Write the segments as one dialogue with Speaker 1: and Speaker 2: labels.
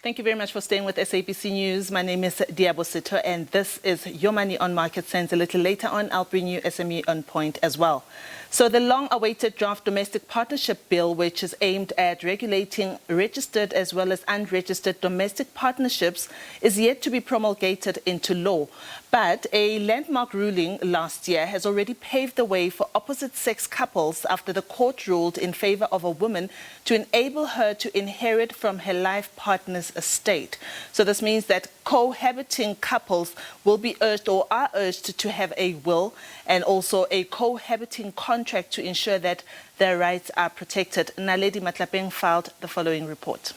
Speaker 1: Thank you very much for staying with SABC News. My name is Diabo Sito, and this is Your Money on Market Sense. A little later on, I'll bring you SME on point as well. So the long-awaited draft domestic partnership bill, which is aimed at regulating registered as well as unregistered domestic partnerships, is yet to be promulgated into law. But a landmark ruling last year has already paved the way for opposite-sex couples after the court ruled in favor of a woman to enable her to inherit from her life partner's estate. So this means that cohabiting couples will be urged or are urged to have a will and also a cohabiting contract to ensure that their rights are protected. Naledi Matlapeng filed the following report.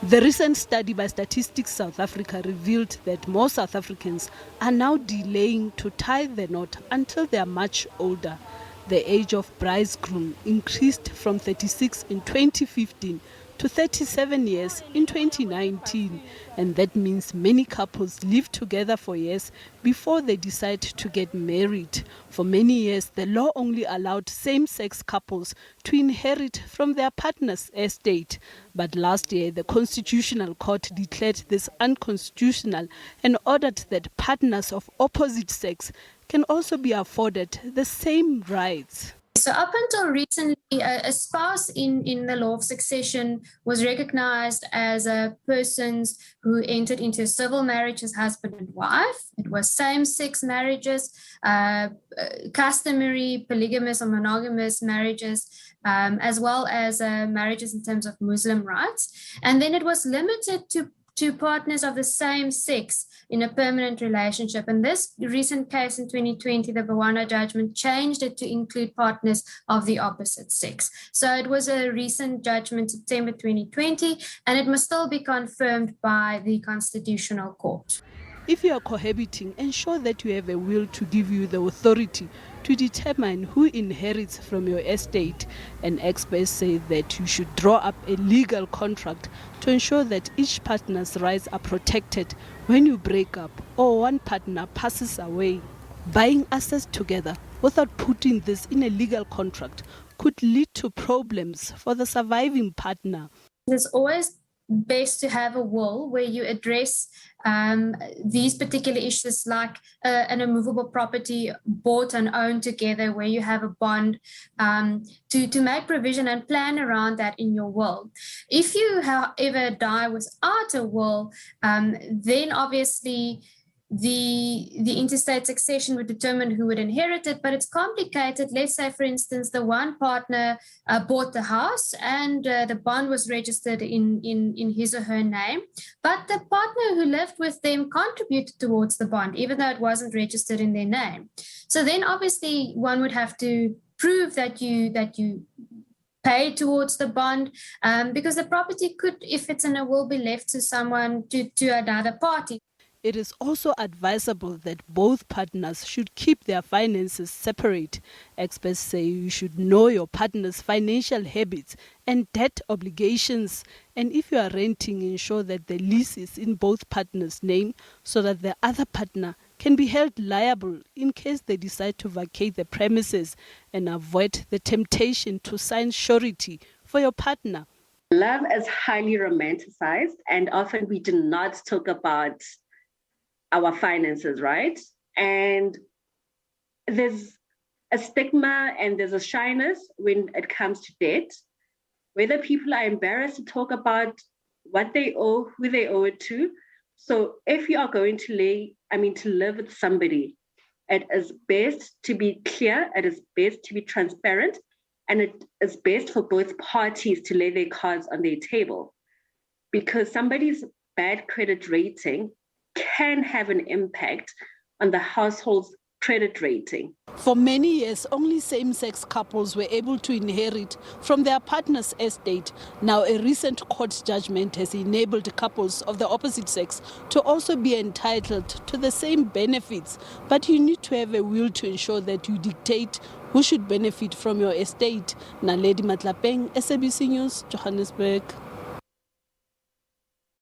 Speaker 2: The recent study by Statistics South Africa revealed that more South Africans are now delaying to tie the knot until they are much older. The age of bridegroom increased from 36 in 2015 to 37 years in 2019, and that means many couples live together for years before they decide to get married. For many years, the law only allowed same-sex couples to inherit from their partner's estate. But last year, the Constitutional Court declared this unconstitutional and ordered that partners of opposite sex can also be afforded the same rights.
Speaker 3: So up until recently, a spouse in the law of succession was recognized as a person who entered into a civil marriage as husband and wife. It was same-sex marriages, customary polygamous or monogamous marriages, as well as marriages in terms of Muslim rights. And then it was limited to partners of the same sex in a permanent relationship. And this recent case in 2020, the Bwana judgment, changed it to include partners of the opposite sex. So it was a recent judgment, September 2020, and it must still be confirmed by the Constitutional Court.
Speaker 2: If you are cohabiting, ensure that you have a will to give you the authority to determine who inherits from your estate. And experts say that you should draw up a legal contract to ensure that each partner's rights are protected when you break up or one partner passes away. Buying assets together without putting this in a legal contract could lead to problems for the surviving partner.
Speaker 3: There's always best to have a will where you address these particular issues, like an immovable property bought and owned together, where you have a bond, to make provision and plan around that in your will. If you, however, die without a will, then obviously the interstate succession would determine who would inherit it, but it's complicated. Let's say, for instance, the one partner bought the house and the bond was registered in his or her name, but the partner who lived with them contributed towards the bond, even though it wasn't registered in their name. So then obviously one would have to prove that you pay towards the bond, because the property could, if it's in a will, be left to someone, to another party.
Speaker 2: It is also advisable that both partners should keep their finances separate. Experts say you should know your partner's financial habits and debt obligations. And if you are renting, ensure that the lease is in both partners' name so that the other partner can be held liable in case they decide to vacate the premises, and avoid the temptation to sign surety for your partner.
Speaker 4: Love is highly romanticized, and often we do not talk about our finances, right? And there's a stigma and there's a shyness when it comes to debt, whether people are embarrassed to talk about what they owe, who they owe it to. So if you are going to live with somebody, it is best to be clear, it is best to be transparent, and it is best for both parties to lay their cards on their table, because somebody's bad credit rating can have an impact on the household's credit rating.
Speaker 2: For many years, only same-sex couples were able to inherit from their partner's estate. Now, a recent court judgment has enabled couples of the opposite sex to also be entitled to the same benefits. But you need to have a will to ensure that you dictate who should benefit from your estate. Naledi Matlapeng, SABC News, Johannesburg.